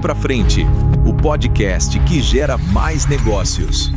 Pra Frente, o podcast que gera mais negócios.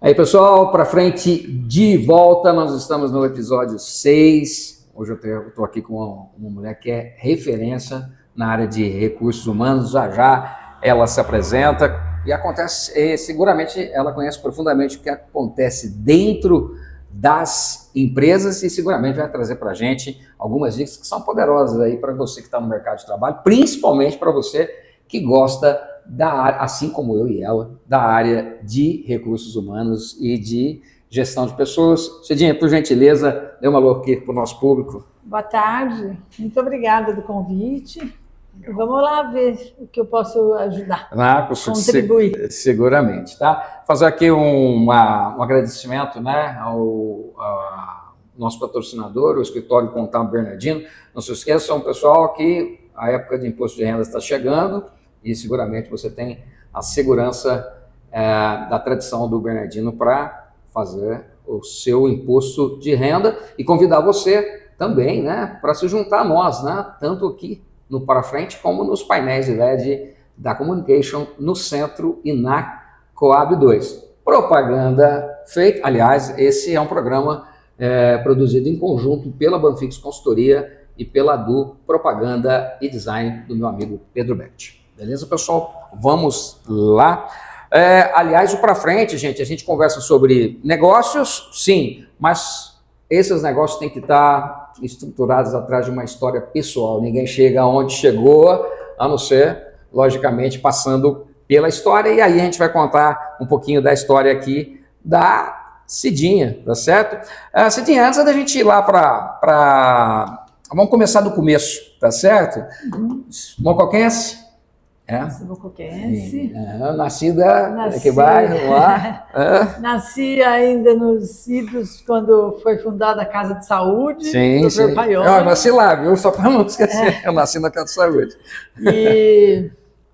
Aí, pessoal, para frente de volta, nós estamos no episódio 6. Hoje eu estou aqui com uma mulher que é referência na área de recursos humanos. Já ela se apresenta e acontece, seguramente ela conhece profundamente o que acontece dentro das empresas e seguramente vai trazer para a gente algumas dicas que são poderosas aí para você que está no mercado de trabalho, principalmente para você que gosta da área, assim como eu e ela, da área de recursos humanos e de gestão de pessoas. Cidinha, por gentileza, dê um alô aqui para o nosso público. Boa tarde, muito obrigada do convite. Vamos lá ver o que eu posso ajudar, contribuir. Seguramente, tá? Fazer aqui um agradecimento, né, ao nosso patrocinador, o Escritório Contábil Bernardino. Não se esqueçam, pessoal, que a época de imposto de renda está chegando, e seguramente você tem a segurança da tradição do Bernardino para fazer o seu imposto de renda e convidar você também, né, para se juntar a nós, né, tanto aqui no Para Frente como nos painéis de LED da Communication no Centro e na Coab 2. Propaganda feita, aliás, esse é um programa produzido em conjunto pela Banfix Consultoria e pela DU Propaganda e Design do meu amigo Pedro Betti. Beleza, pessoal? Vamos lá. Aliás, o Pra Frente, gente, a gente conversa sobre negócios, sim, mas esses negócios têm que estar estruturados atrás de uma história pessoal. Ninguém chega aonde chegou, a não ser, logicamente, passando pela história. E aí a gente vai contar um pouquinho da história aqui da Cidinha, tá certo? Cidinha, antes da gente ir lá vamos começar do começo, tá certo? Mocoquense? Mocoquense. Nascida em que bairro? Lá? Nasci ainda nos Idos, quando foi fundada a Casa de Saúde, sim, sim. Paioli. Eu nasci lá, viu? Só para não esquecer, eu nasci na Casa de Saúde. E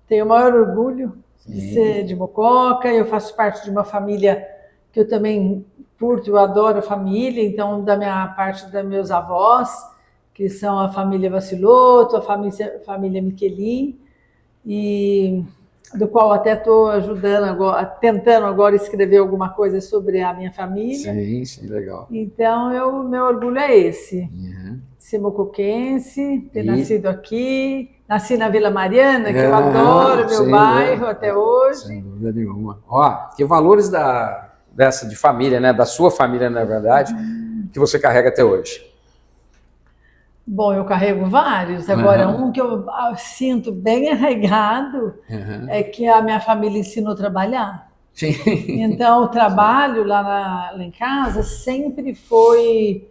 tenho o maior orgulho de ser de Mococa. Eu faço parte de uma família que eu também curto, eu adoro a família, então da minha parte dos meus avós, que são a família Vaciloto, a família Miquelin, e do qual até estou ajudando agora, tentando agora escrever alguma coisa sobre a minha família. Sim, legal. Então, meu orgulho é esse, ser mocoquense, ter nascido aqui, nasci na Vila Mariana, que eu adoro, meu bairro até hoje. Sem dúvida nenhuma. Ó, que valores dessa de família, né, da sua família, na verdade, que você carrega até hoje? Bom, eu carrego vários. Agora, um que eu sinto bem arraigado é que a minha família ensinou a trabalhar. Sim. Então, o trabalho lá em casa sempre foi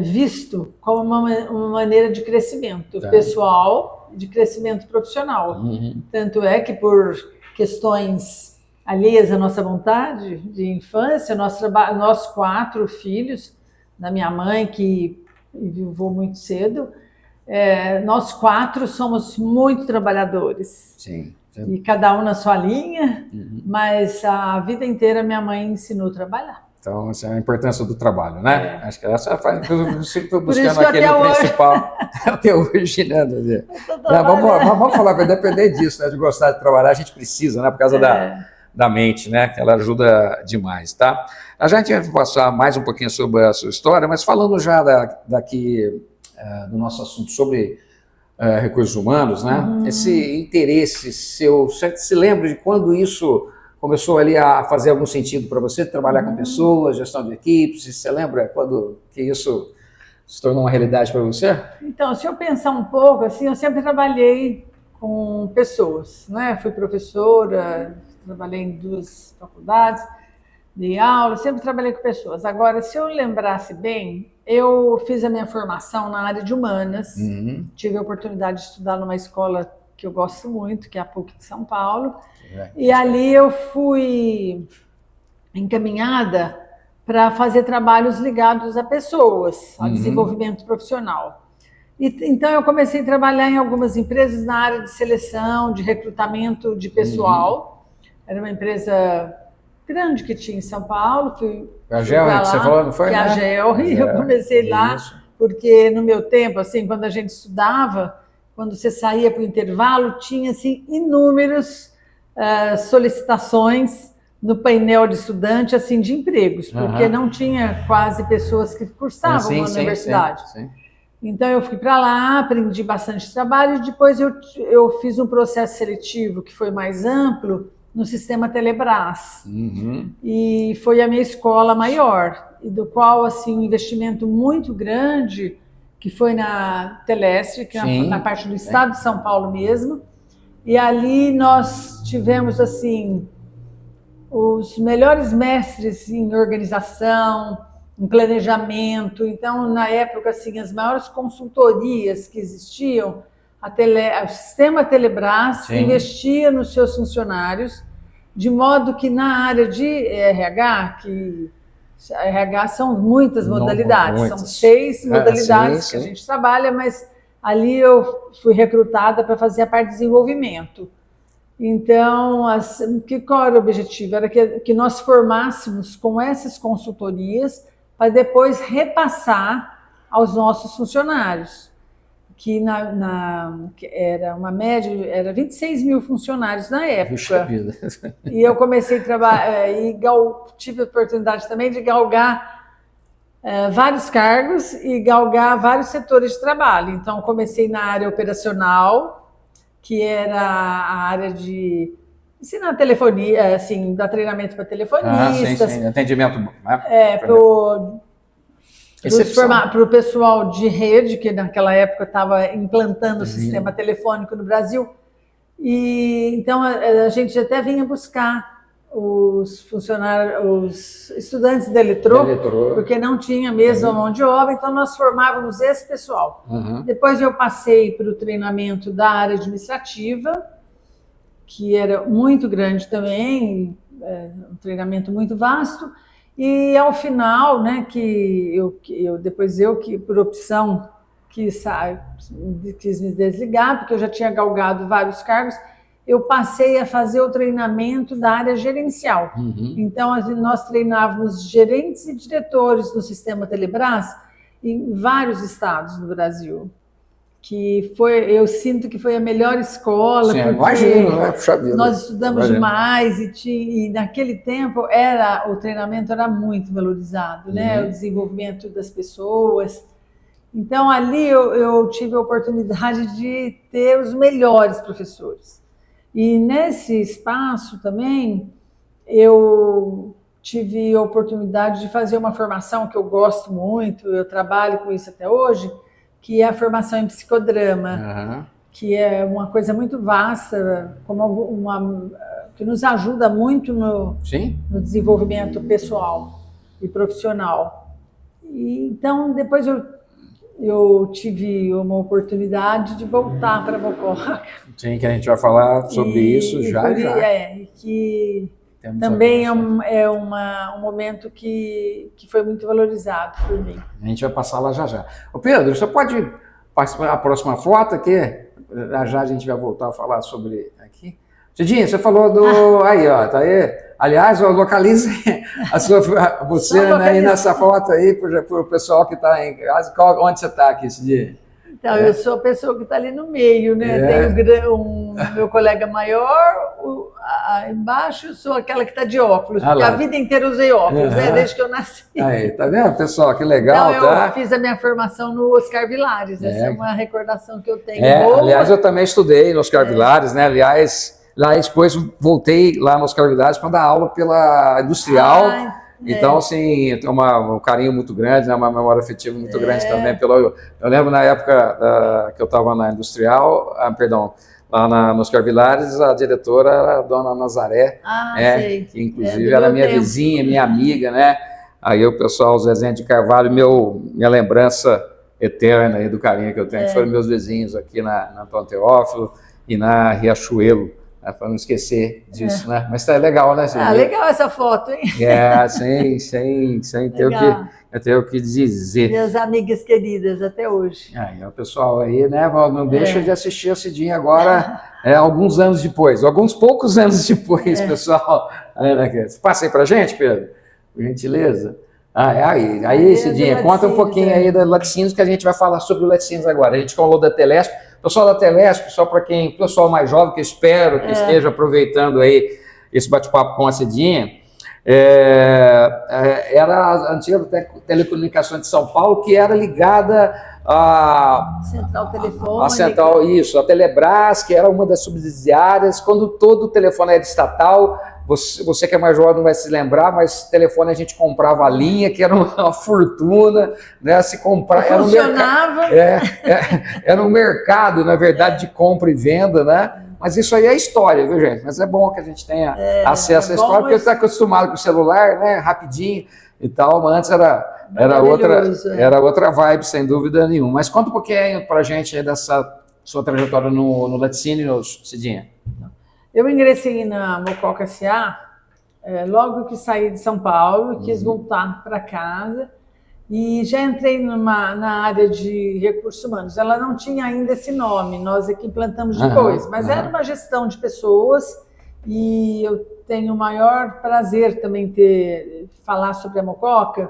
visto como uma maneira de crescimento pessoal e de crescimento profissional. Tanto é que, por questões alheias à nossa vontade de infância, nós 4 filhos, da minha mãe, que vivou muito cedo, nós 4 somos muito trabalhadores. Sim. E cada um na sua linha, mas a vida inteira minha mãe ensinou a trabalhar. Então, essa é a importância do trabalho, né? Acho que essa faz. Eu sempre estou buscando aquele principal até hoje, né? Vamos falar, vai depender disso, né? De gostar de trabalhar, a gente precisa, né? Por causa da mente, né? Que ela ajuda demais, tá? A gente vai passar mais um pouquinho sobre a sua história, mas falando já daqui do nosso assunto sobre recursos humanos, né? Esse interesse seu, você se lembra de quando isso começou ali a fazer algum sentido para você, trabalhar com pessoas, gestão de equipes? Você lembra quando que isso se tornou uma realidade para você? Então, se eu pensar um pouco, assim, eu sempre trabalhei com pessoas, né? Fui professora, trabalhei em 2 faculdades, dei aula, sempre trabalhei com pessoas. Agora, se eu lembrasse bem, eu fiz a minha formação na área de humanas, tive a oportunidade de estudar numa escola que eu gosto muito, que é a PUC de São Paulo, e ali eu fui encaminhada para fazer trabalhos ligados a pessoas, a desenvolvimento profissional. Então, eu comecei a trabalhar em algumas empresas na área de seleção, de recrutamento de pessoal. Era uma empresa grande que tinha em São Paulo. A GEL, que você falou, não foi? Que a GEL, e eu comecei lá, porque no meu tempo, assim, quando a gente estudava, quando você saía para o intervalo, tinha assim, inúmeras solicitações no painel de estudante assim, de empregos, porque não tinha quase pessoas que cursavam na universidade. Sim. Então, eu fui para lá, aprendi bastante trabalho, e depois eu fiz um processo seletivo que foi mais amplo no sistema Telebrás. E foi a minha escola maior, e do qual assim, um investimento muito grande, que foi na Telesp, que é na parte do estado de São Paulo mesmo. E ali nós tivemos assim os melhores mestres em organização, em planejamento. Então, na época, assim, as maiores consultorias que existiam, o sistema Telebrás investia nos seus funcionários, de modo que na área de RH, RH são muitas modalidades, são 6 modalidades que a gente trabalha, mas ali eu fui recrutada para fazer a parte de desenvolvimento. Então, qual era o objetivo? Era que nós formássemos com essas consultorias para depois repassar aos nossos funcionários, que era uma média, era 26 mil funcionários na época. Puxa vida. E eu comecei a trabalhar, e tive a oportunidade também de galgar vários cargos e galgar vários setores de trabalho. Então, comecei na área operacional, que era a área de ensinar telefonia, assim, dar treinamento para telefonistas. Sim. Atendimento. Para o pessoal de rede, que naquela época estava implantando o sistema telefônico no Brasil. E então a gente até vinha buscar os funcionários, os estudantes da eletrô, porque não tinha mesmo a mão de obra, então nós formávamos esse pessoal. Depois eu passei para o treinamento da área administrativa, que era muito grande também, um treinamento muito vasto, e ao final, né, que por opção quis me desligar, porque eu já tinha galgado vários cargos, eu passei a fazer o treinamento da área gerencial. Então, nós treinávamos gerentes e diretores do sistema Telebrás em vários estados do Brasil. Eu sinto que foi a melhor escola. Sim, imagino, né? Puxa vida. Nós estudamos demais e naquele tempo o treinamento era muito valorizado, né? O desenvolvimento das pessoas. Então, ali eu tive a oportunidade de ter os melhores professores. E nesse espaço também, eu tive a oportunidade de fazer uma formação que eu gosto muito, eu trabalho com isso até hoje, que é a formação em psicodrama, que é uma coisa muito vasta, que nos ajuda muito no desenvolvimento pessoal e profissional. E, então, depois eu tive uma oportunidade de voltar para Mococa. Sim, que a gente vai falar sobre isso já. Que também é um momento que foi muito valorizado por mim. A gente vai passar lá já. Ô Pedro, você pode participar da próxima foto aqui? Já a gente vai voltar a falar sobre aqui. Cidinha, você falou do... Aí, ó, tá aí. Aliás, localize você aí nessa foto aí, para o pessoal que está em casa. Onde você está aqui, Cidinha? Então, eu sou a pessoa que está ali no meio, né? Tenho meu colega maior, embaixo eu sou aquela que está de óculos, porque a vida inteira eu usei óculos, né? Desde que eu nasci. Aí, tá vendo, pessoal? Que legal, então, eu fiz a minha formação no Oscar Vilares, essa é uma recordação que eu tenho. Aliás, eu também estudei no Oscar Vilares, né? Aliás, lá depois voltei lá no Oscar Vilares para dar aula pela Industrial. Então, assim, tem um carinho muito grande, né, uma memória afetiva muito grande também. Eu lembro na época que eu estava na Industrial, lá no Oscar Vilares, a diretora era a dona Nazaré, que inclusive era minha vizinha, minha amiga, né? Aí o pessoal, Zezé de Carvalho, minha lembrança eterna aí do carinho que eu tenho, que foram meus vizinhos aqui na Antônio Teófilo e na Riachuelo. Para não esquecer disso, né? Mas tá legal, né, Cidinha? Legal essa foto, hein? Sem ter o que dizer. Minhas amigas queridas, até hoje. Aí, o pessoal aí, né, não deixa de assistir a Cidinha agora, alguns anos depois, alguns poucos anos depois, pessoal. Passa aí pra gente, Pedro, por gentileza. Aí, Cidinha, conta um pouquinho aí da Laticínios, que a gente vai falar sobre o Laticínios agora. A gente falou da Telesp. Pessoal da Telesp, só para pessoal mais jovem, que espero que esteja aproveitando aí esse bate-papo com a Cidinha, era a antiga Telecomunicações de São Paulo, que era ligada à Central Telefônica. A Central, isso, a Telebrás, que era uma das subsidiárias. Quando todo o telefone era estatal, você que é mais jovem não vai se lembrar, mas telefone a gente comprava a linha, que era uma fortuna, né? Se comprar, funcionava. Era um mercado, na verdade, de compra e venda, né? Mas isso aí é história, viu, gente? Mas é bom que a gente tenha acesso à história, porque você está acostumado com o celular, né? Rapidinho e tal, mas antes era outra vibe, sem dúvida nenhuma. Mas conta um pouquinho para a gente aí dessa sua trajetória no Laticínios, Cidinha. Eu ingressei na Mococa S.A. Logo que saí de São Paulo, quis voltar para casa e já entrei na área de recursos humanos. Ela não tinha ainda esse nome, nós aqui implantamos depois, mas era uma gestão de pessoas e eu tenho o maior prazer também falar sobre a Mococa,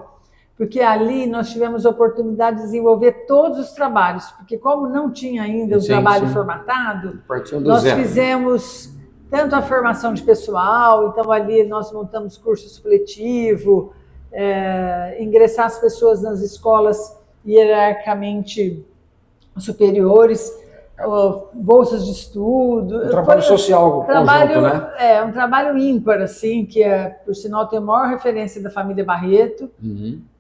porque ali nós tivemos a oportunidade de desenvolver todos os trabalhos, porque como não tinha ainda o trabalho formatado, nós fizemos tanto a formação de pessoal, então ali nós montamos curso supletivo, ingressar as pessoas nas escolas hierarquicamente superiores, bolsas de estudo. Um trabalho social conjunto, né? Um trabalho ímpar, assim, que por sinal tem a maior referência da família Barreto,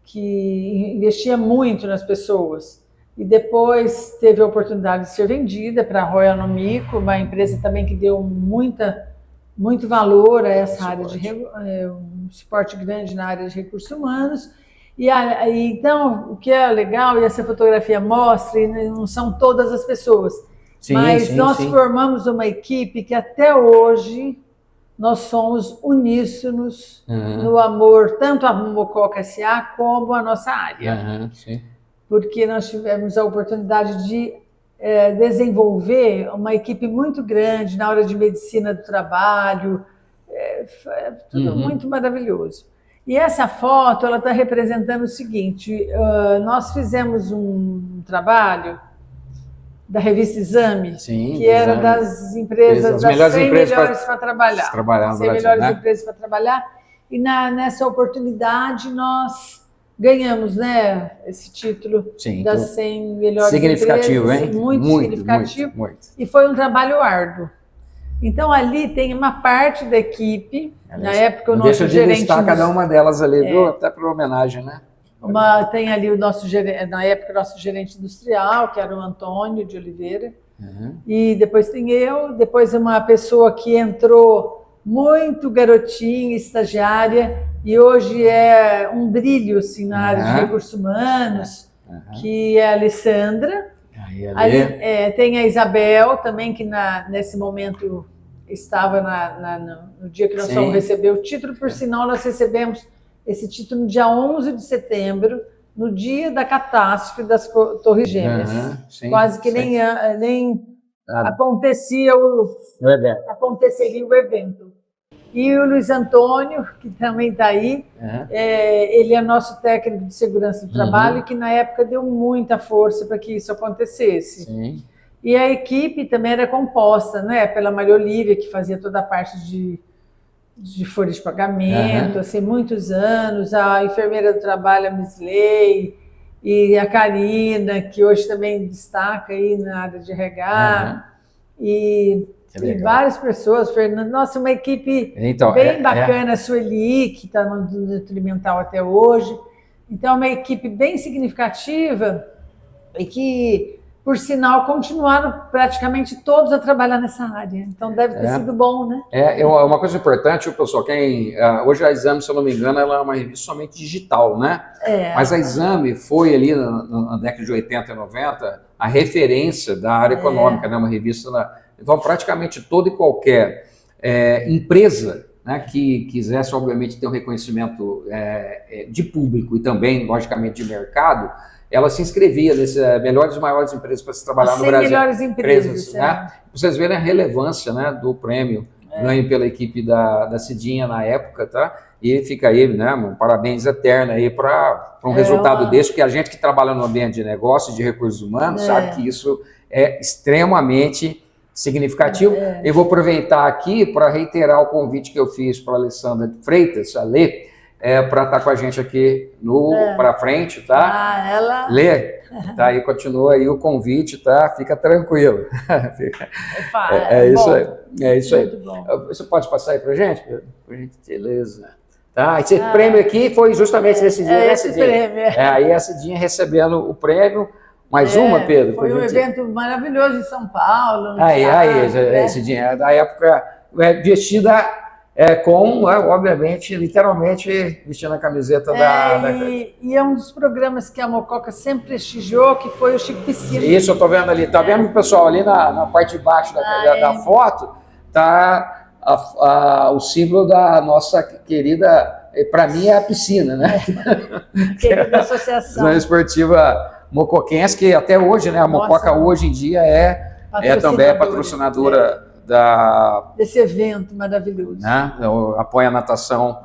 que investia muito nas pessoas. E depois teve a oportunidade de ser vendida para a Royal Nomico, uma empresa também que deu muito valor a essa área um suporte grande na área de recursos humanos. Então, o que é legal, e essa fotografia mostra, e não são todas as pessoas, mas nós formamos uma equipe que até hoje nós somos uníssonos no amor, tanto à Mococa S.A. como à nossa área. Porque nós tivemos a oportunidade de desenvolver uma equipe muito grande na área de medicina do trabalho, tudo muito maravilhoso. E essa foto, ela está representando o seguinte, nós fizemos um trabalho da revista Exame, que era das empresas, das 100 melhores para trabalhar. 100 melhores empresas para trabalhar. E nessa oportunidade nós ganhamos, né, esse título das 100 melhores significativo, empresas. Hein? Muito significativo. Muito. E foi um trabalho árduo. Então, ali tem uma parte da equipe, na época o nosso gerente... Deixa de listar cada uma delas ali, viu? Até para homenagem, né? Tem ali o nosso gerente, na época o nosso gerente industrial, que era o Antônio de Oliveira. E depois tem eu, depois uma pessoa que entrou muito garotinha, estagiária, e hoje é um brilho assim, na área de recursos humanos, que é a Alessandra. Tem a Isabel também, que nesse momento estava no dia que nós vamos receber o título, por sinal nós recebemos esse título no dia 11 de setembro, no dia da catástrofe das Torres Gêmeas. Quase que nem aconteceria o evento. E o Luiz Antônio, que também está aí, ele é nosso técnico de segurança do trabalho, que na época deu muita força para que isso acontecesse. E a equipe também era composta, né, pela Maria Olívia, que fazia toda a parte de folha de pagamento, assim, muitos anos, a enfermeira do trabalho, a Misley, e a Karina, que hoje também destaca aí na área de RH, e várias pessoas, Fernando, nossa, uma equipe bem bacana, a Sueli, que está no Nutrimental até hoje, então uma equipe bem significativa e que, por sinal, continuaram praticamente todos a trabalhar nessa área, então deve ter sido bom, né? Uma coisa importante, pessoal, hoje a Exame, se eu não me engano, ela é uma revista somente digital, né? Mas a Exame foi ali na década de 80 e 90 a referência da área econômica, né? Uma revista Então, praticamente toda e qualquer empresa, né, que quisesse, obviamente, ter um reconhecimento de público e também, logicamente, de mercado, ela se inscrevia nessas melhores e maiores empresas para se trabalhar no Brasil. Melhores empresas, né? Vocês verem a relevância, né, do prêmio ganho pela equipe da Cidinha na época, tá? E fica aí, né, um parabéns eterno aí para um resultado desse, porque a gente que trabalha no ambiente de negócios, de recursos humanos, sabe que isso é extremamente significativo. Eu vou aproveitar aqui para reiterar o convite que eu fiz para a Alessandra Freitas, a Lê, para estar com a gente aqui para frente, tá? Lê, tá aí, continua aí o convite, tá? Fica tranquilo. Isso aí. É isso aí. Você pode passar aí para a gente? Por gentileza. Tá, esse prêmio aqui foi justamente nesse dia. Esse prêmio. Aí a Cidinha recebendo o prêmio. Mais uma, Pedro? Foi um evento maravilhoso em São Paulo. Cidinha, da época vestida com, obviamente, literalmente, vestindo a camiseta E é um dos programas que a Mococa sempre prestigiou, que foi o Chico Piscina. Isso, eu estou vendo ali. Tá vendo, pessoal, ali na parte de baixo da foto, tá o símbolo da nossa querida, para mim é a piscina, né? Querida associação esportiva mocoquense, que até hoje, né, a Mococa hoje em dia também patrocinadora desse evento maravilhoso. Né? Apoia a natação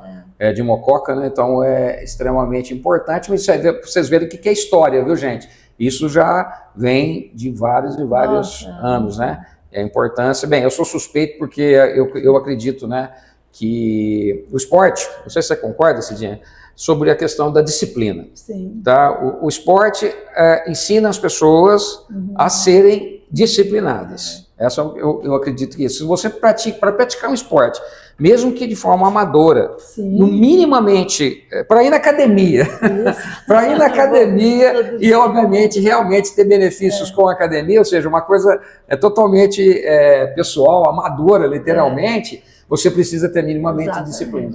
de Mococa, né? Então é extremamente importante, mas isso aí, vocês verem o que é história, viu, gente? Isso já vem de vários e vários anos, né? A importância, bem, eu sou suspeito porque eu acredito, né, que o esporte, não sei se você concorda, Cidinha, sobre a questão da disciplina. Sim. Tá? O esporte ensina as pessoas a serem disciplinadas. Eu acredito que isso. Se você para praticar um esporte, mesmo que de forma amadora, no minimamente, para ir na academia, e obviamente realmente ter benefícios com a academia, ou seja, uma coisa totalmente pessoal, amadora, literalmente, você precisa ter minimamente disciplina.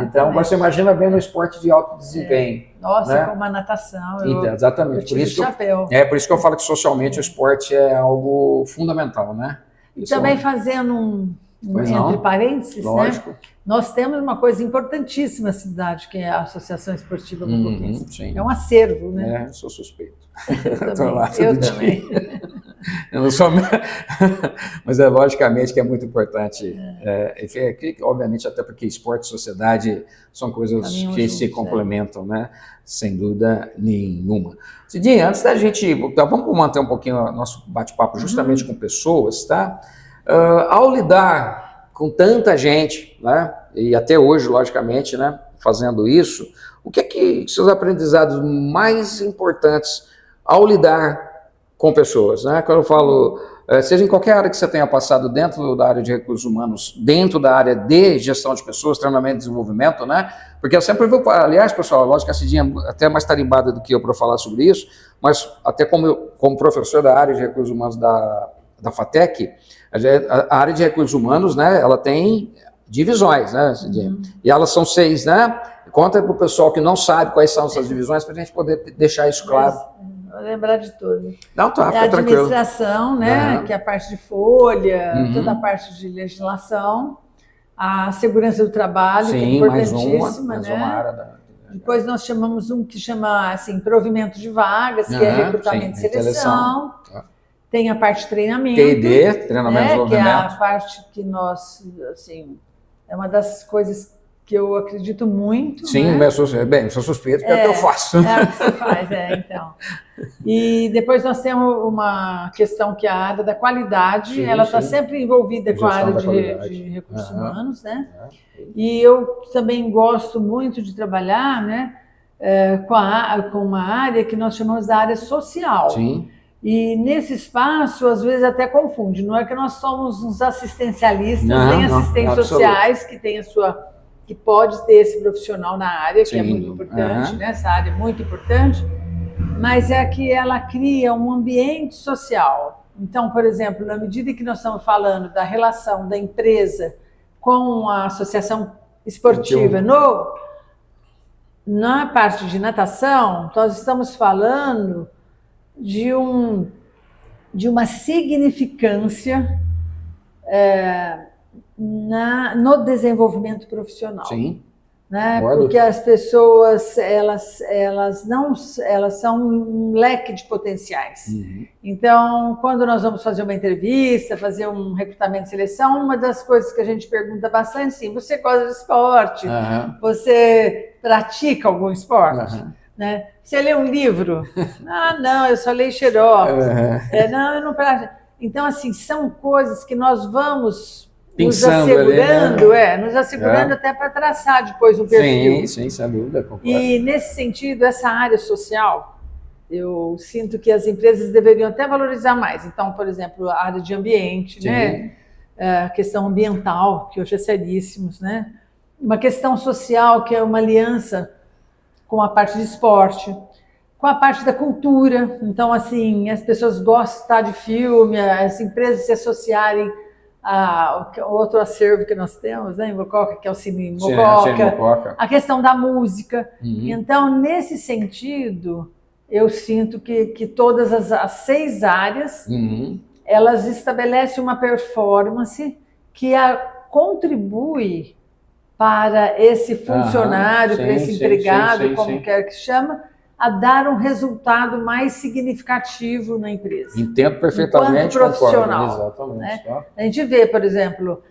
Então, você imagina bem no esporte de alto desempenho. Nossa, né? Como a natação. Exatamente. Por isso que eu falo que socialmente o esporte é algo fundamental, né? E também fazendo entre parênteses, né? Nós temos uma coisa importantíssima na cidade, que é a Associação Esportiva Mocoquense. É um acervo, né? Eu sou suspeito. Eu também. Eu não sou... Mas logicamente que é muito importante. Obviamente, até porque esporte e sociedade são coisas que se complementam, né? Sem dúvida nenhuma. Cidinha, antes da gente... vamos manter um pouquinho o nosso bate-papo justamente com pessoas, tá? Ao lidar com tanta gente, né? E até hoje, logicamente, né? Fazendo isso, o que são os aprendizados mais importantes ao lidar com pessoas, né? Quando eu falo, seja em qualquer área que você tenha passado dentro da área de recursos humanos, dentro da área de gestão de pessoas, treinamento e desenvolvimento, né? Porque eu sempre vou, aliás, pessoal, lógico que a Cidinha é até mais tarimbada do que eu para falar sobre isso, mas até como professor da área de recursos humanos da FATEC, a área de recursos humanos, né? Ela tem divisões, né, Cidinha? E elas são 6, né? Conta para o pessoal que não sabe quais são essas divisões para a gente poder deixar isso claro. Vou lembrar de tudo. Não, tá, fica tranquilo. A administração, né, que é a parte de folha, toda a parte de legislação, a segurança do trabalho, que é importantíssima, mais uma área Depois nós chamamos que chama assim, provimento de vagas, que é recrutamento e seleção. Tem a parte de treinamento. T&D, treinamento e desenvolvimento. Que é a parte que nós, assim, é uma das coisas que eu acredito muito. Sim, né? eu sou suspeito, porque é o que eu faço. É o que você faz, então. E depois nós temos uma questão que é a área da qualidade, ela está sempre envolvida com a área de recursos humanos, né? E eu também gosto muito de trabalhar, né, com uma área que nós chamamos da área social. Sim. E nesse espaço, às vezes até confunde, não é que nós somos uns assistencialistas, nem assistentes sociais, que pode ter esse profissional na área, que é muito importante, né? Essa área é muito importante, mas é que ela cria um ambiente social. Então, por exemplo, na medida que nós estamos falando da relação da empresa com a associação esportiva na parte de natação, nós estamos falando de uma significância no desenvolvimento profissional. Sim. Né? Porque as pessoas elas são um leque de potenciais. Então, quando nós vamos fazer uma entrevista, fazer um recrutamento e seleção, uma das coisas que a gente pergunta bastante é assim, você gosta de esporte? Você pratica algum esporte? Né? Você lê um livro? Não, eu só leio xerox. Não, eu não pratico. Então, assim, são coisas que nós vamos nos assegurando, nos assegurando até para traçar depois um perfil. Sim, sem dúvida, concordo. E nesse sentido, essa área social, eu sinto que as empresas deveriam até valorizar mais. Então, por exemplo, a área de ambiente, né? A questão ambiental, que hoje é seríssimos, né? Uma questão social, que é uma aliança com a parte de esporte, com a parte da cultura. Então, assim, as pessoas gostam de filme, as empresas se associarem outro acervo que nós temos, né, em Mococa, que é o Cine Mococa, a questão da música. Então, nesse sentido, eu sinto que todas as 6 áreas, elas estabelecem uma performance que contribui para esse funcionário, para esse empregado, como quer que chama, a dar um resultado mais significativo na empresa. Entendo perfeitamente, enquanto profissional. Exatamente. Né? A gente vê, por exemplo,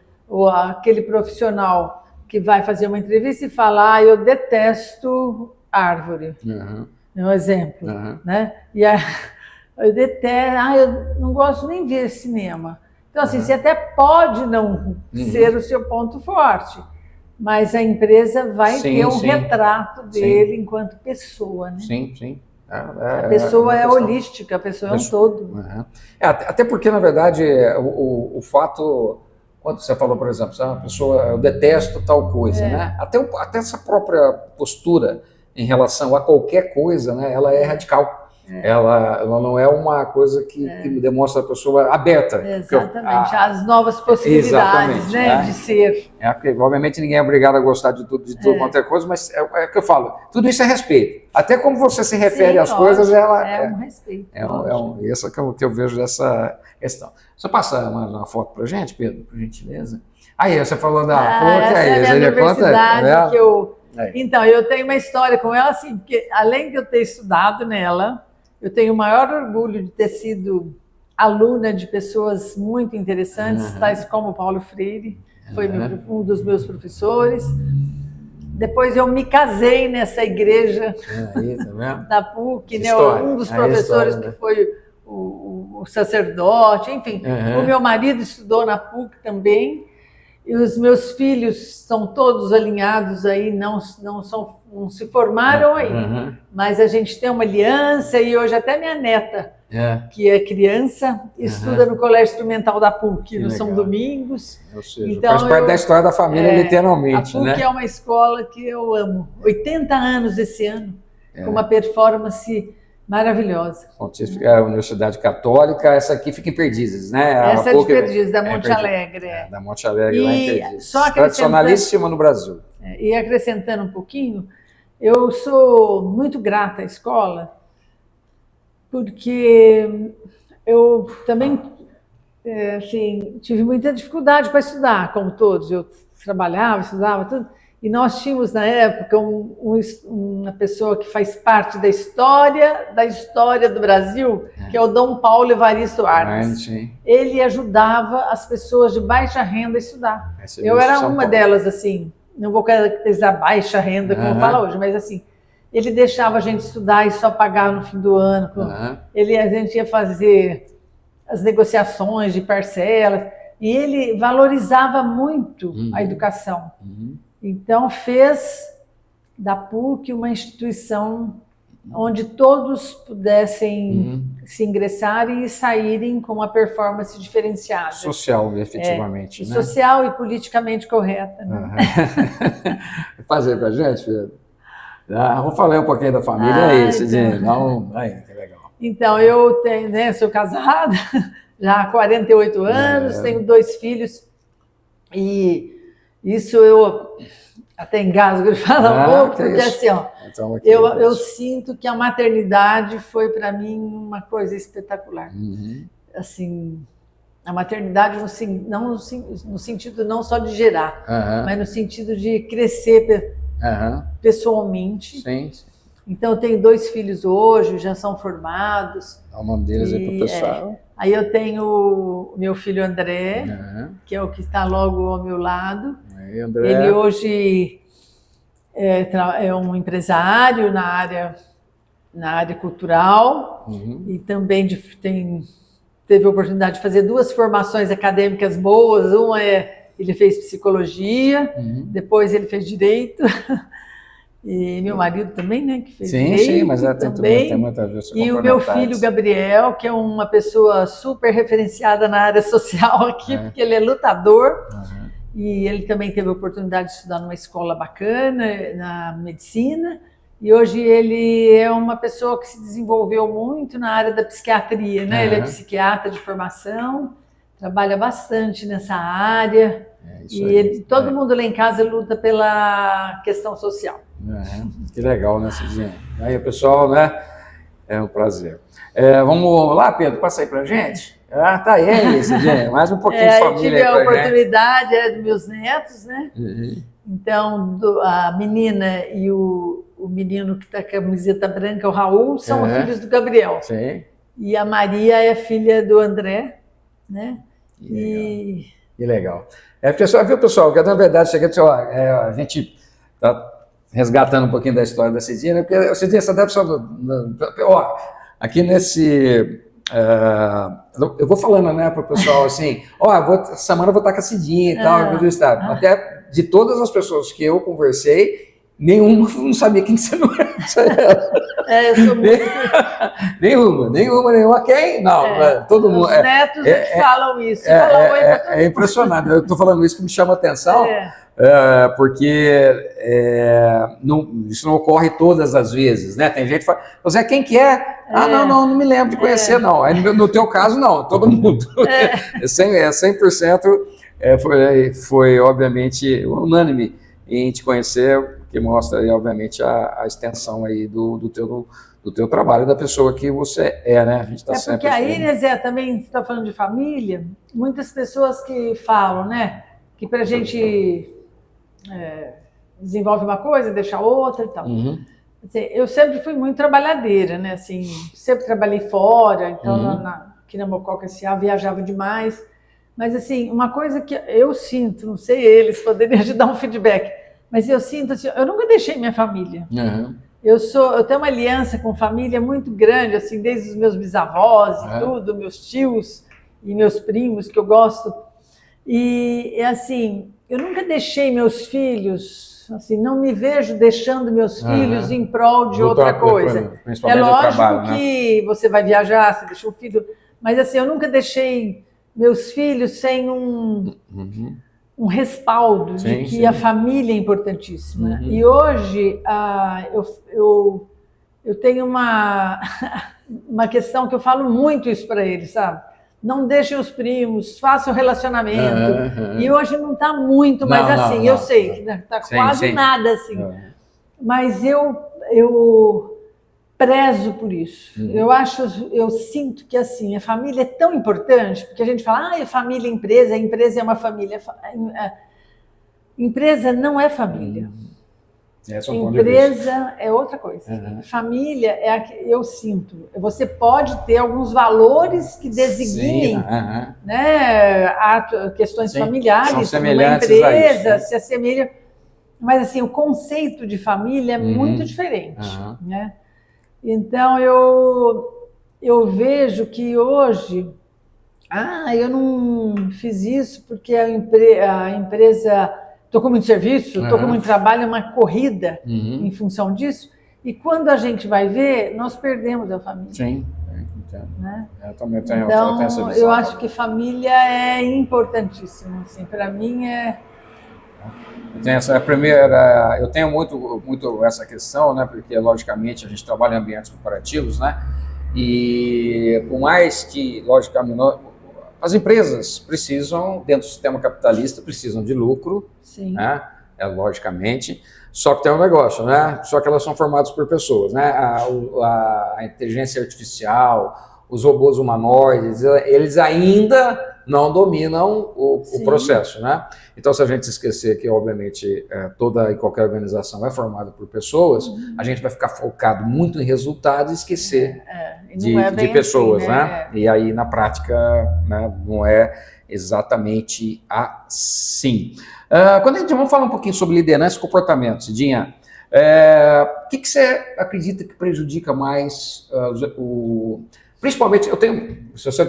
aquele profissional que vai fazer uma entrevista e fala, eu detesto árvore. É um exemplo. Né? E eu detesto, eu não gosto nem de ver cinema. Então, assim, você até pode não ser o seu ponto forte, mas a empresa vai ter um retrato dele enquanto pessoa, né? Sim. A pessoa é holística, a pessoa é um todo. Até porque, na verdade, o fato, quando você falou, por exemplo, a pessoa, eu detesto tal coisa, né? Até essa própria postura em relação a qualquer coisa, né? Ela é radical. Ela não é uma coisa que demonstra a pessoa aberta. Exatamente, as novas possibilidades, né, de ser. Porque, obviamente, ninguém é obrigado a gostar de tudo qualquer coisa, mas é o que eu falo, tudo isso é respeito. Até como você se refere às coisas, ela é um respeito. Isso é que eu vejo dessa questão. Você passa mais uma foto para a gente, Pedro, por gentileza? Aí, você falou da essa é a minha universidade que eu... Então, eu tenho uma história com ela, assim, porque além de eu ter estudado nela, eu tenho o maior orgulho de ter sido aluna de pessoas muito interessantes, tais como Paulo Freire, foi um dos meus professores. Depois eu me casei nessa igreja da PUC, né? Um dos professores que foi o sacerdote, enfim. O meu marido estudou na PUC também. E os meus filhos são todos alinhados aí, não se formaram aí, mas a gente tem uma aliança e hoje até minha neta, que é criança, estuda no Colégio Instrumental da PUC, no São Domingos. Ou seja, então, faz parte da história da família, literalmente. A PUC é uma escola que eu amo. 80 anos esse ano, com uma performance maravilhosa. A Universidade Católica, essa aqui fica em Perdizes, né? Essa é de Perdizes, da Monte Alegre. Da Monte Alegre, lá em Perdizes. Tradicionalíssima no Brasil. E acrescentando um pouquinho, eu sou muito grata à escola, porque eu também tive muita dificuldade para estudar, como todos. Eu trabalhava, estudava, tudo. E nós tínhamos, na época, uma pessoa que faz parte da história do Brasil, que é o Dom Paulo Evaristo Arnes. Ele ajudava as pessoas de baixa renda a estudar. Eu era uma delas, assim, não vou caracterizar baixa renda, como fala hoje, mas assim, ele deixava a gente estudar e só pagar no fim do ano. A gente ia fazer as negociações de parcelas, e ele valorizava muito a educação. Então, fez da PUC uma instituição onde todos pudessem se ingressarem e saírem com uma performance diferenciada. Social, efetivamente. Né? Social e politicamente correta. Né? Fazer para a gente, Pedro? Vamos falar um pouquinho da família aí, Cidinha. Que legal. Então, eu sou casada já há 48 anos, tenho 2 filhos e... Isso eu até engasgo de falar um pouco, porque assim, eu sinto que a maternidade foi para mim uma coisa espetacular. Assim, A maternidade no sentido não só de gerar, mas no sentido de crescer pessoalmente. Sim. Então, eu tenho 2 filhos hoje, já são formados. Dá o nome deles aí para o pessoal. Aí eu tenho o meu filho André, que é o que está logo ao meu lado. Aí, André. Ele hoje é um empresário na área cultural e também teve a oportunidade de fazer 2 formações acadêmicas boas. Ele fez psicologia, depois ele fez direito. E meu marido também, né, que fez direito. Sim, mas tem muita ver. E o meu filho Gabriel, que é uma pessoa super referenciada na área social aqui, porque ele é lutador. E ele também teve a oportunidade de estudar numa escola bacana, na medicina. E hoje ele é uma pessoa que se desenvolveu muito na área da psiquiatria, né? Ele é psiquiatra de formação, trabalha bastante nessa área. Todo mundo lá em casa luta pela questão social. Que legal, né, Cidinha? Aí, pessoal, né? É um prazer. Vamos lá, Pedro, passa aí pra gente. Tá aí, Cidinha. Mais um pouquinho de família. Eu tive a oportunidade dos meus netos, né? Então, a menina e o menino que está com a camiseta branca, o Raul, são filhos do Gabriel. Sim. E a Maria é filha do André, né? Que legal. Pessoal, viu, pessoal? Que na verdade, a gente está resgatando um pouquinho da história da Cidinha, né? Porque a Cidinha, você deve saber. Aqui nesse. Eu vou falando, né, para o pessoal assim: essa semana eu vou estar com a Cidinha e tal. Até de todas as pessoas que eu conversei, nenhuma não sabia quem você não era. Eu sou muito... Nenhuma. Quem? Não, todo mundo. Os netos falam isso. É impressionante. Eu estou falando isso que me chama a atenção, porque isso não ocorre todas as vezes, né? Tem gente que fala, José, quem que é? Não me lembro de conhecer, não. Aí, no teu caso, não, todo mundo. 100% foi, obviamente, unânime em te conhecer, que mostra, obviamente, a extensão aí do teu trabalho, da pessoa que você né? A gente tá porque aí, né, Zé, também você está falando de família, muitas pessoas que falam, né, que para a gente desenvolve uma coisa, deixa outra e tal. Assim, eu sempre fui muito trabalhadeira, né, assim, sempre trabalhei fora, então aqui na Mococa S.A. viajava demais, mas assim, uma coisa que eu sinto, não sei eles poderiam te dar um feedback, mas eu sinto assim, eu nunca deixei minha família. Eu tenho uma aliança com família muito grande, assim, desde os meus bisavós e tudo, meus tios e meus primos, que eu gosto. E assim, eu nunca deixei meus filhos, assim, não me vejo deixando meus filhos em prol de outra coisa. É lógico que você vai viajar, você deixa o filho, mas assim, eu nunca deixei meus filhos sem um respaldo de que a família é importantíssima. E hoje eu tenho uma questão que eu falo muito isso para eles, sabe? Não deixem os primos, façam relacionamento. E hoje não está muito mais assim, eu sei que está quase nada assim. Mas eu prezo por isso. Eu sinto que assim, a família é tão importante, porque a gente fala, família é empresa, a empresa é uma família. Empresa não é família. Empresa é outra coisa. Família eu sinto. Você pode ter alguns valores que designem, né, questões familiares, uma empresa se assemelha, mas assim, o conceito de família é muito diferente, né? Então, eu vejo que hoje, eu não fiz isso porque a empresa, estou com muito serviço, estou com muito trabalho, é uma corrida em função disso, e quando a gente vai ver, nós perdemos a família. Sim, entendo. Né? Eu também tenho essa visão. Eu acho que família é importantíssimo, assim, para mim Eu tenho muito essa questão, né? Porque logicamente a gente trabalha em ambientes corporativos, né? E por mais que logicamente as empresas precisam, dentro do sistema capitalista, precisam de lucro, né? Logicamente. Só que tem um negócio, né? Só que elas são formadas por pessoas, né? A inteligência artificial, os robôs humanoides, eles ainda não dominam o processo, né? Então, se a gente esquecer que, obviamente, toda e qualquer organização é formada por pessoas, a gente vai ficar focado muito em resultados e esquecer de pessoas, assim, né? E aí, na prática, né, não é exatamente assim. Quando a gente vamos falar um pouquinho sobre liderança e comportamento, Cidinha, o que você acredita que prejudica mais principalmente, se você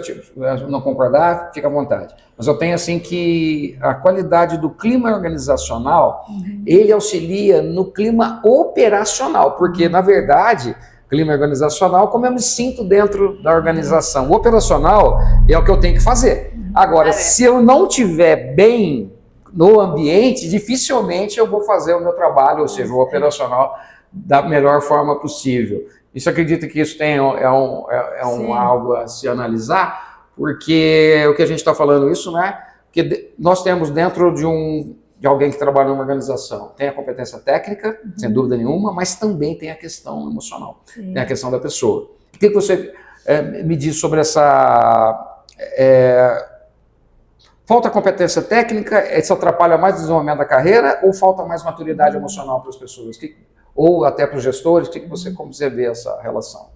não concordar, fica à vontade, mas eu tenho assim que a qualidade do clima organizacional, ele auxilia no clima operacional, porque na verdade, clima organizacional, como eu me sinto dentro da organização, o operacional é o que eu tenho que fazer. Agora, se eu não estiver bem no ambiente, dificilmente eu vou fazer o meu trabalho, ou seja, o operacional, da melhor forma possível. Isso acredita que isso algo a se analisar? Porque o que a gente está falando isso, né? Que nós temos dentro de alguém que trabalha numa organização, tem a competência técnica, sem dúvida nenhuma, mas também tem a questão emocional, tem a questão da pessoa. O que você me diz sobre essa... falta competência técnica, isso atrapalha mais o desenvolvimento da carreira ou falta mais maturidade emocional para as pessoas? Ou até para os gestores, como você vê essa relação?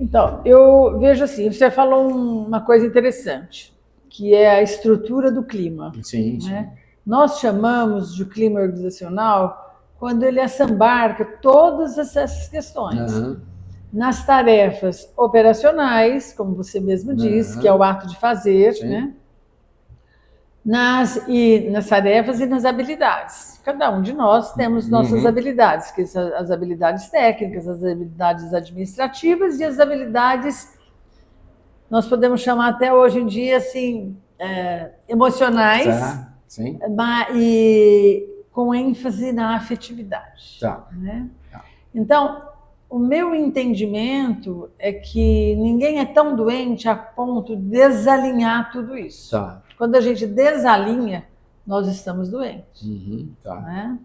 Então, eu vejo assim, você falou uma coisa interessante, que é a estrutura do clima. Sim, sim. Né? Nós chamamos de clima organizacional quando ele assambarca todas essas questões. Nas tarefas operacionais, como você mesmo disse, que é o ato de fazer, né? Nas tarefas e nas habilidades. Cada um de nós temos nossas habilidades, que são as habilidades técnicas, as habilidades administrativas e as habilidades, nós podemos chamar até hoje em dia, assim, emocionais, e com ênfase na afetividade. Né? Então, o meu entendimento é que ninguém é tão doente a ponto de desalinhar tudo isso. Quando a gente desalinha, nós estamos doentes. Né?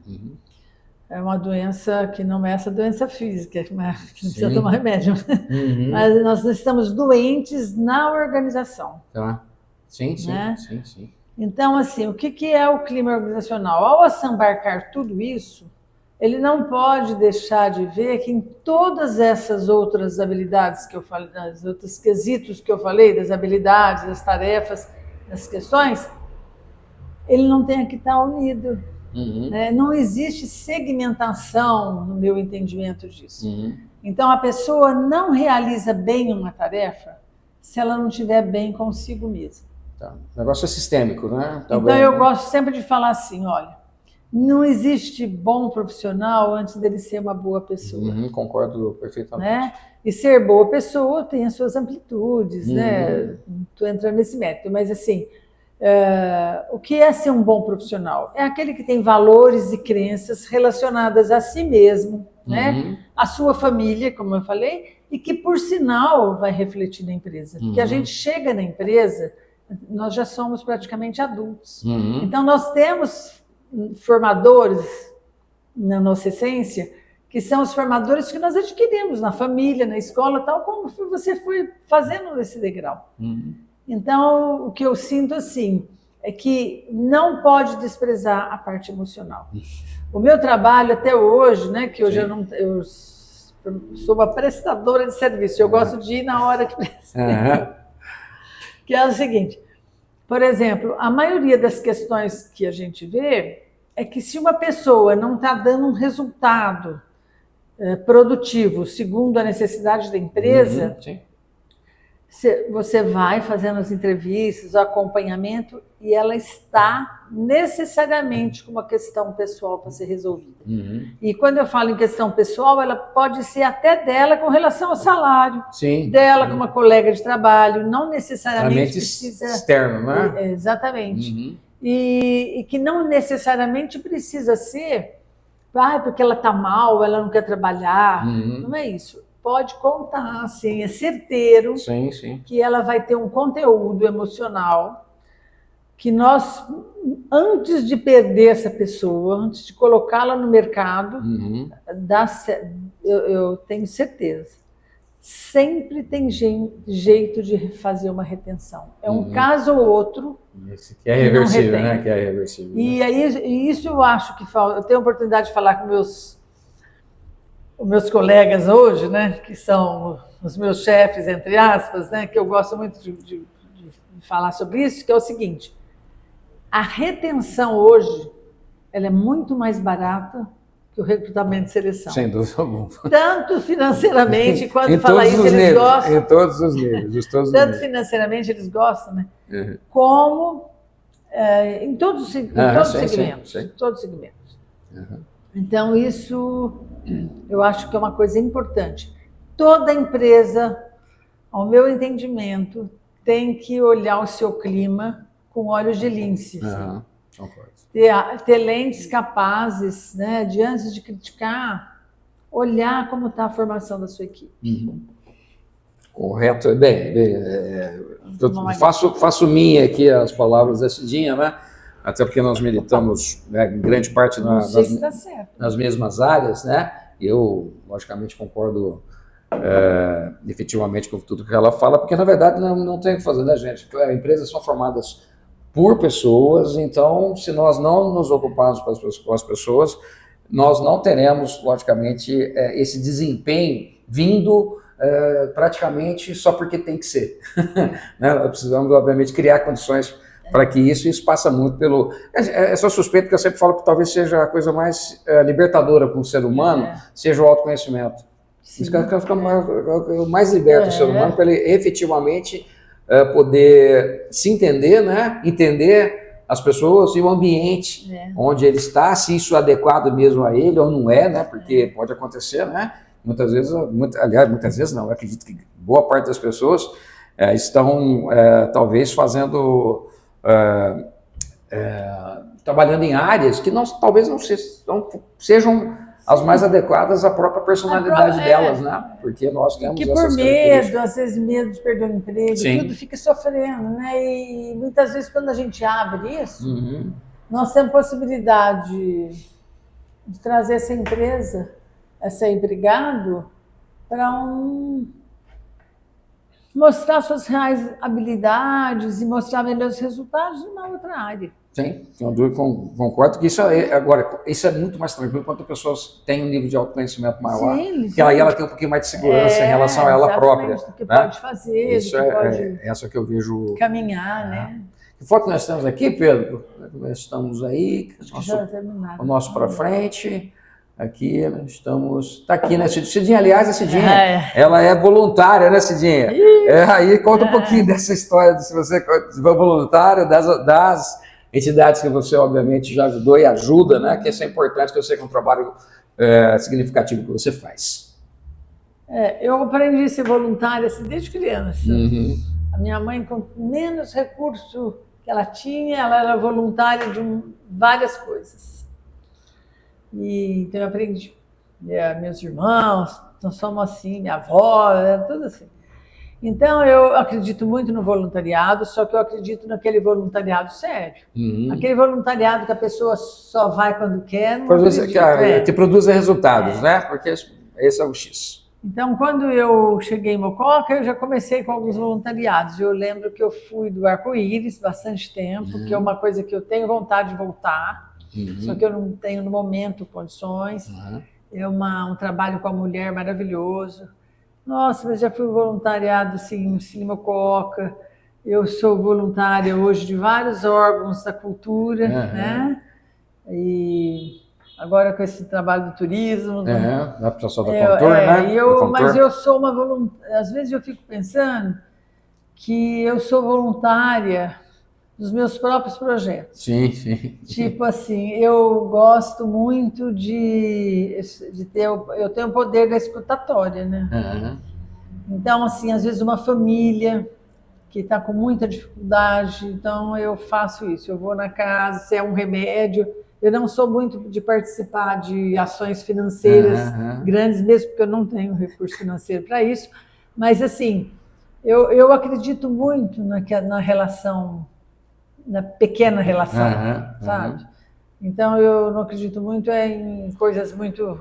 É uma doença que não é essa doença física, que não precisa tomar remédio. Mas nós estamos doentes na organização. Sim. Então, assim, o que é o clima organizacional? Ao assambarcar tudo isso, ele não pode deixar de ver que em todas essas outras habilidades que eu falei, nos outros quesitos que eu falei, das habilidades, das tarefas, das questões, ele não tem que estar unido. Né? Não existe segmentação no meu entendimento disso. Então, a pessoa não realiza bem uma tarefa se ela não estiver bem consigo mesma. O negócio é sistêmico, né? Então, eu gosto sempre de falar assim, olha, não existe bom profissional antes dele ser uma boa pessoa. Concordo perfeitamente. Né? E ser boa pessoa tem as suas amplitudes, né? Não estou entrando nesse método, mas assim, o que é ser um bom profissional? É aquele que tem valores e crenças relacionadas a si mesmo, né? A sua família, como eu falei, e que, por sinal, vai refletir na empresa. Porque a gente chega na empresa, nós já somos praticamente adultos. Então, nós temos formadores na nossa essência, que são os formadores que nós adquirimos na família, na escola, tal como você foi fazendo esse degrau. Então, o que eu sinto assim é que não pode desprezar a parte emocional. O meu trabalho até hoje, né, que hoje eu sou uma prestadora de serviço, eu gosto de ir na hora que precisa. Que é o seguinte, por exemplo, a maioria das questões que a gente vê é que se uma pessoa não está dando um resultado produtivo segundo a necessidade da empresa, você vai fazendo as entrevistas, o acompanhamento, e ela está necessariamente com uma questão pessoal para ser resolvida. E quando eu falo em questão pessoal, ela pode ser até dela com relação ao salário, dela com uma colega de trabalho, não necessariamente precisa... externo, né? Exatamente. E que não necessariamente precisa ser porque ela está mal, ela não quer trabalhar, não é isso. Pode contar, assim, é certeiro que ela vai ter um conteúdo emocional que nós, antes de perder essa pessoa, antes de colocá-la no mercado, eu tenho certeza. sempre tem jeito de fazer uma retenção. É um caso ou outro. Esse que é reversível, né? Que é reversível. E aí, isso eu acho que falta. Eu tenho a oportunidade de falar com os meus colegas hoje, né? Que são os meus chefes, entre aspas, né? Que eu gosto muito de falar sobre isso, que é o seguinte: a retenção hoje, ela é muito mais barata que o recrutamento e seleção. Sem dúvida alguma. Tanto financeiramente, quando fala isso, eles gostam. Em todos os níveis. Tanto financeiramente, eles gostam, né? Como em todos os segmentos. Sim. Todos os segmentos. Então, isso eu acho que é uma coisa importante. Toda empresa, ao meu entendimento, tem que olhar o seu clima com olhos de lince. Ter lentes capazes, né, de antes de criticar, olhar como está a formação da sua equipe. Correto. Bem, eu faço minha aqui as palavras da Cidinha, né? Até porque nós militamos, né, em grande parte nas mesmas áreas, né? Eu, logicamente, concordo efetivamente com tudo que ela fala, porque, na verdade, não tem o que fazer, né, gente? Empresas são formadas por pessoas, então, se nós não nos ocuparmos com as pessoas, nós não teremos, logicamente, esse desempenho vindo praticamente só porque tem que ser. Né? Nós precisamos, obviamente, criar condições para que isso passa muito pelo... É só suspeito que eu sempre falo que talvez seja a coisa mais libertadora para um ser humano, seja o autoconhecimento. Sim. Isso que fica mais liberta o ser humano, para ele efetivamente poder se entender, né? Entender as pessoas e o ambiente onde ele está, se isso é adequado mesmo a ele ou não é, né? Porque pode acontecer, né? Muitas vezes não, eu acredito que boa parte das pessoas estão talvez fazendo, trabalhando em áreas que talvez não sejam as mais adequadas à própria personalidade delas, né? Porque nós temos que por medo, às vezes medo de perder o emprego, tudo fica sofrendo, né? E muitas vezes quando a gente abre isso, nós temos possibilidade de trazer essa empresa, esse empregado, para mostrar suas reais habilidades e mostrar melhores resultados numa outra área. Sim, concordo que isso é muito mais tranquilo quando as pessoas têm um nível de autoconhecimento maior. Porque aí ela tem um pouquinho mais de segurança em relação a ela própria. Do que pode fazer, isso pode essa que eu vejo. Caminhar, né? Que foto nós temos aqui, Pedro? Nós estamos aí, o nosso para frente. Aqui estamos. Está aqui, né, Cidinha? Aliás, a Cidinha, ela é voluntária, né, Cidinha? Aí conta um pouquinho dessa história, se você for voluntária, das entidades que você, obviamente, já ajudou e ajuda, né? Que isso é importante, que eu sei que é um trabalho significativo que você faz. Eu aprendi a ser voluntária assim, desde criança. A minha mãe, com menos recurso que ela tinha, ela era voluntária de várias coisas. Então eu aprendi. Meus irmãos, nós somos assim, minha avó, tudo assim. Então eu acredito muito no voluntariado, só que eu acredito naquele voluntariado sério. Aquele voluntariado que a pessoa só vai quando quer. Que produz resultados, né? Porque esse é o X. Então, quando eu cheguei em Mococa, eu já comecei com alguns voluntariados. Eu lembro que eu fui do Arco-Íris bastante tempo, que é uma coisa que eu tenho vontade de voltar. Só que eu não tenho no momento condições. É um trabalho com a mulher maravilhoso. Nossa, mas já fui voluntariado assim, no Cine Mococa. Eu sou voluntária hoje de vários órgãos da cultura, né? E agora com esse trabalho do turismo. Da pessoa da Contour, né? Mas eu sou uma voluntária. Às vezes eu fico pensando que eu sou voluntária dos meus próprios projetos. Sim. Tipo assim, eu gosto muito de ter... Eu tenho o poder da escutatória, né? Então, assim, às vezes uma família que está com muita dificuldade, então eu faço isso. Eu vou na casa, se é um remédio. Eu não sou muito de participar de ações financeiras grandes, mesmo porque eu não tenho recurso financeiro para isso. Mas, assim, eu acredito muito na relação... na pequena relação, sabe? Então, eu não acredito muito em coisas muito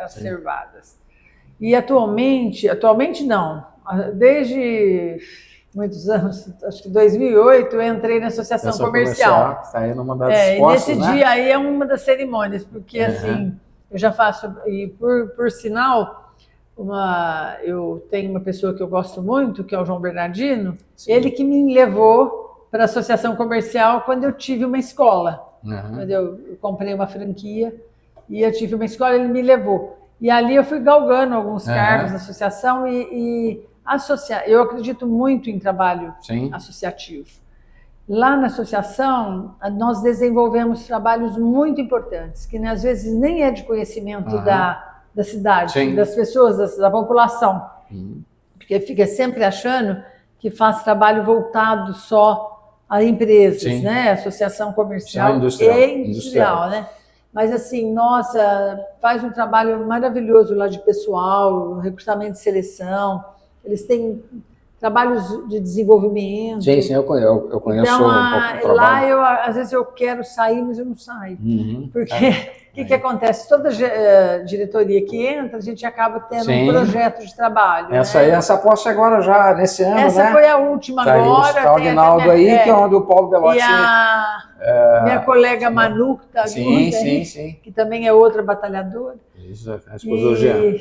acervadas. E atualmente não, desde muitos anos, acho que 2008, eu entrei na Associação Comercial. Está aí numa das postos, e nesse dia aí é uma das cerimônias, porque assim, eu já faço, e por sinal, eu tenho uma pessoa que eu gosto muito, que é o João Bernardino, sim, ele que me levou para a Associação Comercial quando eu tive uma escola. Quando eu comprei uma franquia e eu tive uma escola, ele me levou. E ali eu fui galgando alguns cargos na associação eu acredito muito em trabalho associativo. Lá na associação, nós desenvolvemos trabalhos muito importantes, que às vezes nem é de conhecimento da cidade, das pessoas, da população. Porque fica sempre achando que faz trabalho voltado só a empresas, né? Associação comercial e industrial, né? Mas assim, nossa, faz um trabalho maravilhoso lá de pessoal, recrutamento e seleção. Eles têm trabalhos de desenvolvimento. Sim, eu conheço então, um pouco lá às vezes eu quero sair, mas eu não saio. Porque o que acontece? Toda diretoria que entra, a gente acaba tendo um projeto de trabalho. Essa posse agora já nesse ano, essa foi a última agora. Está o Aguinaldo aí, que é onde o Paulo Belotti... E minha colega Manu, que está aqui, que também é outra batalhadora. Isso, a esposa do Jean.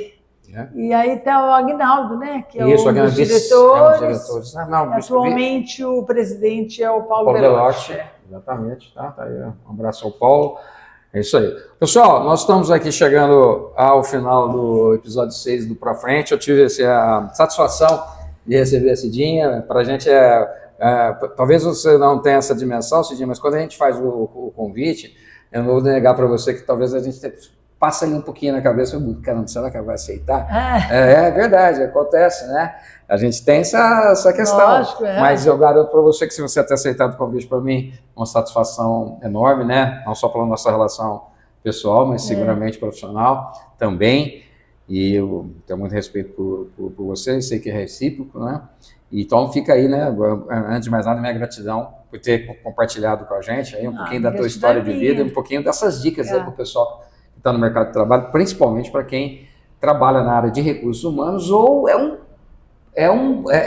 E aí está o Aguinaldo, né? Que é um dos diretores. Atualmente o presidente é o Paulo Belotti. Exatamente, tá aí. Um abraço ao Paulo. É isso aí. Pessoal, nós estamos aqui chegando ao final do episódio 6 do Pra Frente. Eu tive a satisfação de receber a Cidinha. Para a gente talvez você não tenha essa dimensão, Cidinha, mas quando a gente faz o convite, eu não vou negar para você que talvez a gente passa ali um pouquinho na cabeça, caramba, será que ela vai aceitar? É verdade, acontece, né? A gente tem essa questão. Lógico, mas eu garanto para você que se você ter aceitado o convite para mim, uma satisfação enorme, né? Não só pela nossa relação pessoal, mas seguramente profissional também. E eu tenho muito respeito por você, sei que é recíproco, né? Então fica aí, né? Antes de mais nada, minha gratidão por ter compartilhado com a gente aí um pouquinho da tua história de vida, um pouquinho dessas dicas aí para o pessoal que está no mercado de trabalho, principalmente para quem trabalha na área de recursos humanos ou é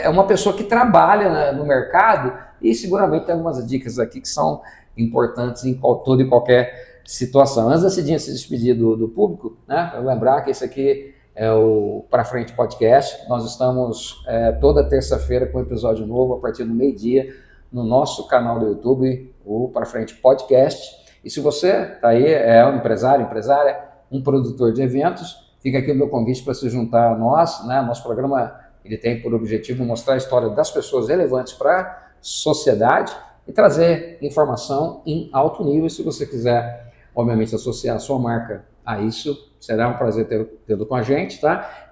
uma pessoa que trabalha no mercado e seguramente tem algumas dicas aqui que são importantes em toda e qualquer situação. Antes da Cidinha se despedir do público, né? Eu lembrar que esse aqui é o Pra Frente Podcast. Nós estamos toda terça-feira com um episódio novo a partir do meio-dia no nosso canal do YouTube, o Pra Frente Podcast. E se você está aí, é um empresário, empresária, um produtor de eventos, fica aqui o meu convite para se juntar a nós, né? Nosso programa ele tem por objetivo mostrar a história das pessoas relevantes para a sociedade e trazer informação em alto nível. Se você quiser, obviamente, associar a sua marca a isso, será um prazer tê-lo com a gente, tá?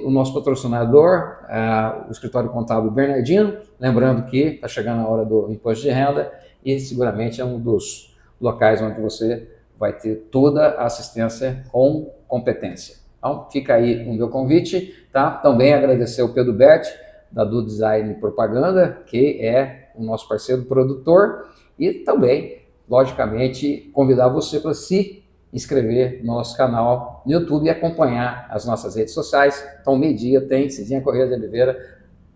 O nosso patrocinador, o Escritório Contábil Bernardino, lembrando que está chegando a hora do imposto de renda e seguramente é um dos locais onde você vai ter toda a assistência com competência. Então, fica aí o meu convite, tá? Também agradecer ao Pedro Berti, da Do Design e Propaganda, que é o nosso parceiro produtor, e também, logicamente, convidar você para se inscrever no nosso canal no YouTube e acompanhar as nossas redes sociais. Então, meio-dia tem Cidinha Corrêa de Oliveira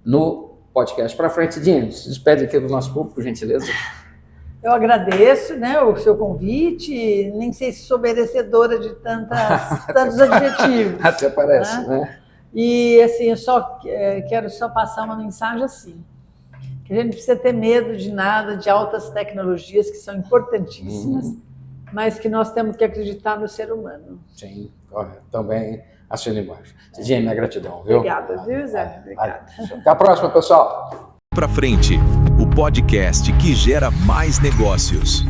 no podcast Pra Frente. Cidinha, se despede aqui do nosso público, por gentileza. Eu agradeço, né, o seu convite, nem sei se sou merecedora de tantos adjetivos. Até parece, né? E assim, eu quero passar uma mensagem assim, que a gente não precisa ter medo de nada, de altas tecnologias que são importantíssimas, mas que nós temos que acreditar no ser humano. Sim, também assino embaixo. Cidinha, minha gratidão, viu? Obrigada, viu, Zé? Obrigada. Até a próxima, pessoal. Pra Frente, o podcast que gera mais negócios.